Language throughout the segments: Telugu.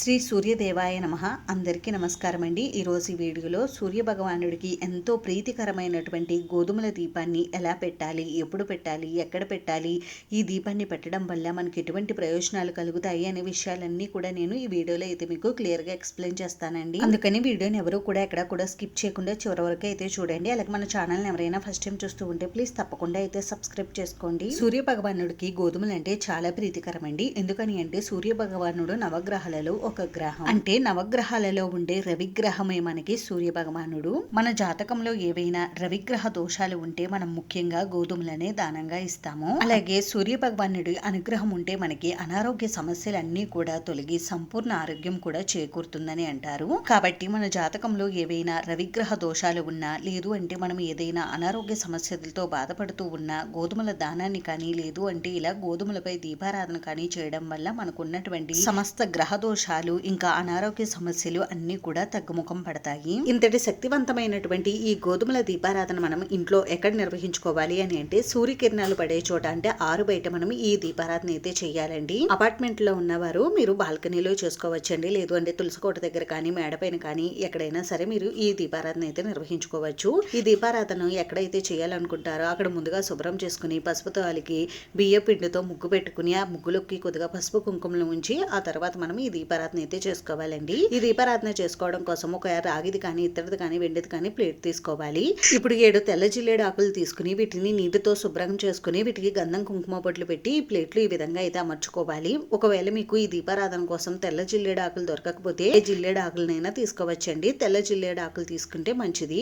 శ్రీ సూర్యదేవాయ నమః. అందరికీ నమస్కారం అండి. ఈరోజు ఈ వీడియోలో సూర్య భగవానుడికి ఎంతో ప్రీతికరమైనటువంటి గోధుమల దీపాన్ని ఎలా పెట్టాలి, ఎప్పుడు పెట్టాలి, ఎక్కడ పెట్టాలి, ఈ దీపాన్ని పెట్టడం వల్ల మనకి ఎటువంటి ప్రయోజనాలు కలుగుతాయి అనే విషయాలన్నీ కూడా నేను ఈ వీడియోలో అయితే మీకు క్లియర్గా ఎక్స్ప్లెయిన్ చేస్తానండి. అందుకని వీడియోని ఎవరు కూడా ఎక్కడ కూడా స్కిప్ చేయకుండా చివరి వరకు అయితే చూడండి. అలాగే మన ఛానల్ని ఎవరైనా ఫస్ట్ టైం చూస్తూ ఉంటే ప్లీజ్ తప్పకుండా అయితే సబ్స్క్రైబ్ చేసుకోండి. సూర్య భగవానుడికి గోధుమలు అంటే చాలా ప్రీతికరం అండి. ఎందుకని అంటే సూర్య భగవానుడు నవగ్రహాలలో ఒక గ్రహం. అంటే నవగ్రహాలలో ఉండే రవిగ్రహమే మనకి సూర్య భగవానుడు. మన జాతకంలో ఏవైనా రవిగ్రహ దోషాలు ఉంటే మనం ముఖ్యంగా గోధుమలనే దానంగా ఇస్తాము. అలాగే సూర్య భగవానుడి అనుగ్రహం ఉంటే మనకి అనారోగ్య సమస్యలన్నీ కూడా తొలగి సంపూర్ణ ఆరోగ్యం కూడా చేకూరుతుందని అంటారు. కాబట్టి మన జాతకంలో ఏవైనా రవిగ్రహ దోషాలు ఉన్నా, లేదు అంటే మనం ఏదైనా అనారోగ్య సమస్యలతో బాధపడుతూ ఉన్నా గోధుమల దానాన్ని కానీ, లేదు అంటే ఇలా గోధుమలపై దీపారాధన కానీ చేయడం వల్ల మనకు ఉన్నటువంటి సమస్త గ్రహ దోషాలు ఇంకా అనారోగ్య సమస్యలు అన్ని కూడా తగ్గుముఖం పడతాయి. ఇంతటి శక్తివంతమైనటువంటి ఈ గోధుమల దీపారాధన మనం ఇంట్లో ఎక్కడ నిర్వహించుకోవాలి అని అంటే సూర్యకిరణాలు పడే చోట, అంటే ఆరు బయట మనం ఈ దీపారాధన అయితే చేయాలండి. అపార్ట్మెంట్ లో ఉన్నవారు మీరు బాల్కనీలో చేసుకోవచ్చండి, లేదు అంటే తులసికోట దగ్గర కానీ, మేడపైన కానీ ఎక్కడైనా సరే మీరు ఈ దీపారాధన అయితే నిర్వహించుకోవచ్చు. ఈ దీపారాధన ఎక్కడైతే చేయాలనుకుంటారో అక్కడ ముందుగా శుభ్రం చేసుకుని పసుపుతో అలికి బియ్య పిండితో ముగ్గు పెట్టుకుని ఆ ముగ్గులోకి కొద్దిగా పసుపు కుంకుమలు ఉంచి ఆ తర్వాత మనం ఈ దీపారాధన అయితే చేసుకోవాలండి. ఈ దీపారాధన చేసుకోవడం కోసం ఒక రాగిది కానీ, ఇత్తడిది కానీ, వెండిది కానీ ప్లేట్ తీసుకోవాలి. ఇప్పుడు 7 తెల్ల జిల్లేడు ఆకులు తీసుకుని వీటిని నీటితో శుభ్రం చేసుకుని వీటికి గంధం కుంకుమ బొట్లు పెట్టి ఈ ప్లేట్లు ఈ విధంగా అయితే అమర్చుకోవాలి. ఒకవేళ మీకు ఈ దీపారాధన కోసం తెల్ల జిల్లేడు ఆకులు దొరకకపోతే జిల్లేడు ఆకులనైనా తీసుకోవచ్చండి. తెల్ల జిల్లేడు ఆకులు తీసుకుంటే మంచిది.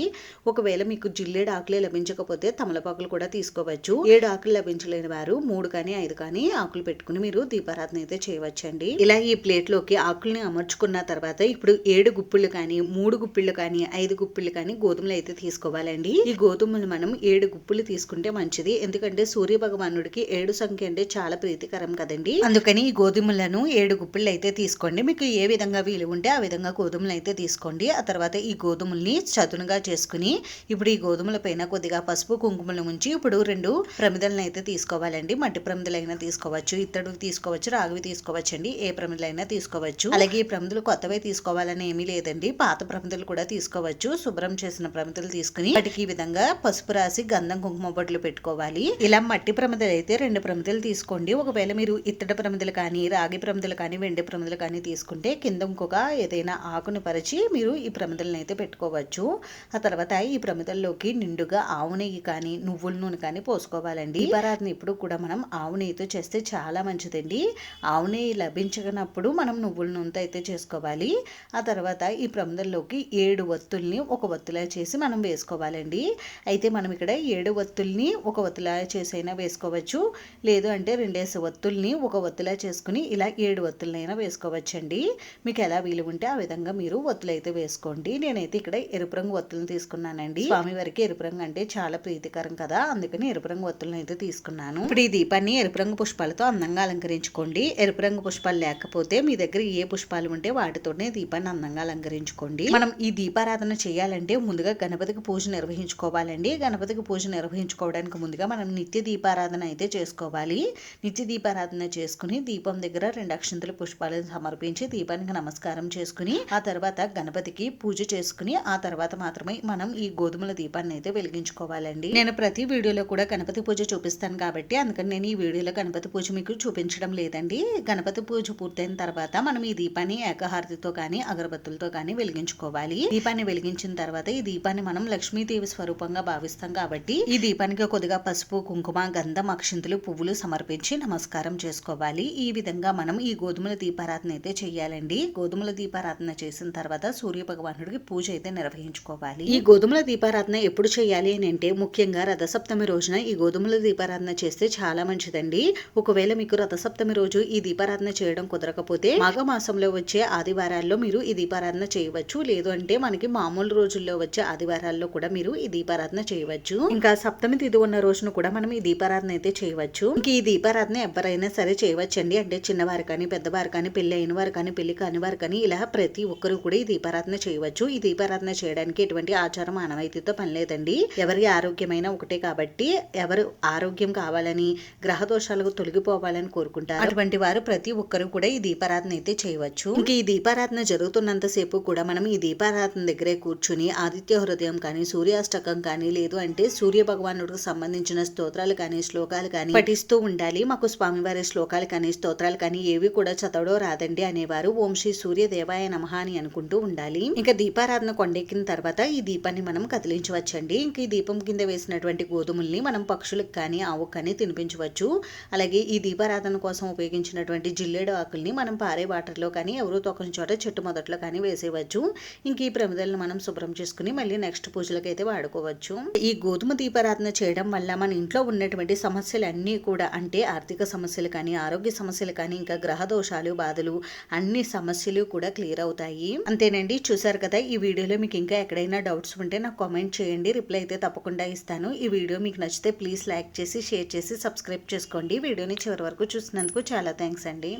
ఒకవేళ మీకు జిల్లేడు ఆకులే లభించకపోతే తమలపాకులు కూడా తీసుకోవచ్చు. 7 ఆకులు లభించలేని వారు 3 కానీ 5 కానీ ఆకులు పెట్టుకుని మీరు దీపారాధన అయితే చేయవచ్చండి. ఇలా ఈ ప్లేట్ లోకి ఆకుల్ని అమర్చుకున్న తర్వాత ఇప్పుడు 7 గుప్పిళ్ళు కానీ, 3 గుప్పిళ్ళు కానీ, 5 గుప్పిళ్ళు కానీ గోధుమలు అయితే తీసుకోవాలండి. ఈ గోధుమలు మనం 7 గుప్పిళ్ళు తీసుకుంటే మంచిది. ఎందుకంటే సూర్య భగవానుడికి 7 సంఖ్య అంటే చాలా ప్రీతికరం కదండి. అందుకని ఈ గోధుమలను 7 గుప్పిళ్ళు అయితే తీసుకోండి. మీకు ఏ విధంగా వీలు ఉంటే ఆ విధంగా గోధుమలు అయితే తీసుకోండి. ఆ తర్వాత ఈ గోధుమల్ని చదునుగా చేసుకుని ఇప్పుడు ఈ గోధుమల పైన కొద్దిగా పసుపు కుంకుమలు ఉంచి ఇప్పుడు 2 ప్రమిదలను అయితే తీసుకోవాలండి. మట్టి ప్రమిదలైనా తీసుకోవచ్చు, ఇత్తడివి తీసుకోవచ్చు, రాగివి తీసుకోవచ్చు అండి. ఏ ప్రమిదలైనా తీసుకోవచ్చు. అలాగే ఈ ప్రమిదలు కొత్తవే తీసుకోవాలని ఏమీ లేదండి, పాత ప్రమిదలు కూడా తీసుకోవచ్చు. శుభ్రం చేసిన ప్రమిదలు తీసుకుని వాటికి ఈ విధంగా పసుపు రాసి గంధం కుంకుమ బొట్లు పెట్టుకోవాలి. ఇలా మట్టి ప్రమిదలు అయితే 2 ప్రమిదలు తీసుకోండి. ఒకవేళ మీరు ఇత్తడి ప్రమిదలు కానీ, రాగి ప్రమిదలు కానీ, వెండి ప్రమిదలు కానీ తీసుకుంటే కింద ఇంకొక ఏదైనా ఆకుని పరిచి మీరు ఈ ప్రమిదలను అయితే పెట్టుకోవచ్చు. ఆ తర్వాత ఈ ప్రమిదల్లోకి నిండుగా ఆవు నెయ్యి కానీ, నువ్వుల నూనె కానీ పోసుకోవాలండి. దీపారాధన ఇప్పుడు కూడా మనం ఆవు నెయ్యితో చేస్తే చాలా మంచిదండి. ఆవు నెయ్యి లభించనప్పుడు మనం నువ్వుల నూనెతో అయితే చేసుకోవాలి. ఆ తర్వాత ఈ ప్రమిదల్లోకి 7 ఒత్తుల్ని ఒక ఒత్తులా చేసి మనం వేసుకోవాలండి. అయితే మనం ఇక్కడ 7 ఒత్తుల్ని ఒక ఒత్తులా చేసైనా వేసుకోవచ్చు, లేదు అంటే 2 ఒత్తుల్ని ఒక ఒత్తులా చేసుకుని ఇలా 7 ఒత్తులనైనా వేసుకోవచ్చండి. మీకు ఎలా వీలు ఉంటే ఆ విధంగా మీరు ఒత్తులు అయితే వేసుకోండి. నేనైతే ఇక్కడ ఎరుపు రంగు ఒత్తులను తీసుకున్నానండి. స్వామివారికి ఎరుపు రంగు అంటే చాలా ప్రీతికరం కదా, అందుకని ఎరుపు రంగు ఒత్తులను అయితే తీసుకున్నాను. ఇప్పుడు ఈ దీపాన్ని ఎరుపు రంగు పుష్పాలతో అందంగా అలంకరించుకోండి. ఎరుపు రంగు పుష్పాలు లేకపోతే మీ దగ్గర ఏ పుష్పాలు ఉంటే వాటితోనే దీపాన్ని అందంగా అలంకరించుకోండి. మనం ఈ దీపారాధన చేయాలంటే ముందుగా గణపతికి పూజ నిర్వహించుకోవాలండి. గణపతికి పూజ నిర్వహించుకోవడానికి ముందుగా మనం నిత్య దీపారాధన అయితే చేసుకోవాలి. నిత్య దీపారాధన చేసుకుని దీపం దగ్గర 2 అక్షంతల పుష్పాలను సమర్పించి దీపానికి నమస్కారం చేసుకుని ఆ తర్వాత గణపతికి పూజ చేసుకుని ఆ తర్వాత మాత్రమే మనం ఈ గోధుమల దీపాన్ని అయితే వెలిగించుకోవాలండి. నేను ప్రతి వీడియోలో కూడా గణపతి పూజ చూపిస్తాను కాబట్టి అందుకని నేను ఈ వీడియోలో గణపతి పూజ మీకు చూపించడం లేదండి. గణపతి పూజ పూర్తయిన తర్వాత మనం ఈ దీపాన్ని ఏకహారతితో కానీ, అగరబత్తులతో కానీ వెలిగించుకోవాలి. దీపాన్ని వెలిగించిన తర్వాత ఈ దీపాన్ని మనం లక్ష్మీదేవి స్వరూపంగా భావిస్తాం కాబట్టి ఈ దీపానికి కొద్దిగా పసుపు, కుంకుమ, గంధం, అక్షింతలు, పువ్వులు సమర్పించి నమస్కారం చేసుకోవాలి. ఈ విధంగా మనం ఈ గోధుమల దీపారాధన అయితే చేయాలండి. గోధుమల దీపారాధన చేసిన తర్వాత సూర్య భగవానుడికి పూజ అయితే నిర్వహించుకోవాలి. ఈ గోధుమల దీపారాధన ఎప్పుడు చేయాలి అని అంటే ముఖ్యంగా రథసప్తమి రోజున ఈ గోధుమల దీపారాధన చేస్తే చాలా మంచిదండి. ఒకవేళ మీకు రథసప్తమి రోజు ఈ దీపారాధన చేయడం కుదరకపోతే మాఘమాసంలో వచ్చే ఆదివారాల్లో మీరు ఈ దీపారాధన చేయవచ్చు, లేదు అంటే మనకి మామూలు రోజుల్లో వచ్చే ఆదివారాల్లో కూడా మీరు ఈ దీపారాధన చేయవచ్చు. ఇంకా సప్తమి తిథి ఉన్న రోజున కూడా మనం ఈ దీపారాధన అయితే చేయవచ్చు. ఇంక ఈ దీపారాధన ఎవరైనా సరే చేయవచ్చండి. అంటే చిన్నవారు కానీ, పెద్దవారు కానీ, పెళ్లి అయిన వారు కానీ, పెళ్లి కాని వారు కానీ ఇలా ప్రతి ఒక్కరు కూడా ఈ దీపారాధన చేయవచ్చు. ఈ దీపారాధన చేయడానికి ఎటువంటి ఆచారం ఆనవాయితీతో పని లేదండి. ఎవరి ఆరోగ్యమైనా ఒకటే కాబట్టి ఎవరు ఆరోగ్యం కావాలని, గ్రహ దోషాలకు తొలగిపోవాలని కోరుకుంటారు. అటువంటి వారు ప్రతి ఒక్కరు కూడా ఈ దీపారాధన అయితే చేయవచ్చు. చేయవచ్చు. ఇంక ఈ దీపారాధన జరుగుతున్నంతసేపు కూడా మనం ఈ దీపారాధన దగ్గరే కూర్చుని ఆదిత్య హృదయం కానీ, సూర్యాష్టకం కానీ, లేదు అంటే సూర్య భగవానుడికి సంబంధించిన స్తోత్రాలు కానీ, శ్లోకాలు కానీ పఠిస్తూ ఉండాలి. మాకు స్వామివారి శ్లోకాలు కానీ, స్తోత్రాలు కానీ ఏవి కూడా చదవడం రాదండి అనేవారు ఓం శ్రీ సూర్యదేవాయ నమః అని అనుకుంటూ ఉండాలి. ఇంకా దీపారాధన కొండెక్కిన తర్వాత ఈ దీపాన్ని మనం కదిలించవచ్చండి. ఇంక ఈ దీపం కింద వేసినటువంటి గోధుమల్ని మనం పక్షులకు కానీ, ఆవుకు కానీ తినిపించవచ్చు. అలాగే ఈ దీపారాధన కోసం ఉపయోగించినటువంటి జిల్లేడు ఆకుల్ని మనం పారే వాటర్లో కానీ, ఎవరో తొక్కని చోట చెట్టు మొదట్లో కానీ వేసేయవచ్చు. ఇంక ఈ ప్రమిదలను మనం శుభ్రం చేసుకుని మళ్ళీ నెక్స్ట్ పూజలకు అయితే వాడుకోవచ్చు. ఈ గోధుమ దీపారాధన చేయడం వల్ల మన ఇంట్లో ఉన్నటువంటి సమస్యలన్నీ కూడా, అంటే ఆర్థిక సమస్యలు కానీ, ఆరోగ్య సమస్యలు కానీ, ఇంకా గ్రహ దోషాలు, బాధలు, అన్ని సమస్యలు కూడా క్లియర్ అవుతాయి. అంతేనండి, చూసారు కదా. ఈ వీడియోలో మీకు ఇంకా ఎక్కడైనా డౌట్స్ ఉంటే నాకు కామెంట్ చేయండి, రిప్లై అయితే తప్పకుండా ఇస్తాను. ఈ వీడియో మీకు నచ్చితే ప్లీజ్ లైక్ చేసి, షేర్ చేసి, సబ్స్క్రైబ్ చేసుకోండి. వీడియోని చివరి వరకు చూసినందుకు చాలా థ్యాంక్స్ అండి.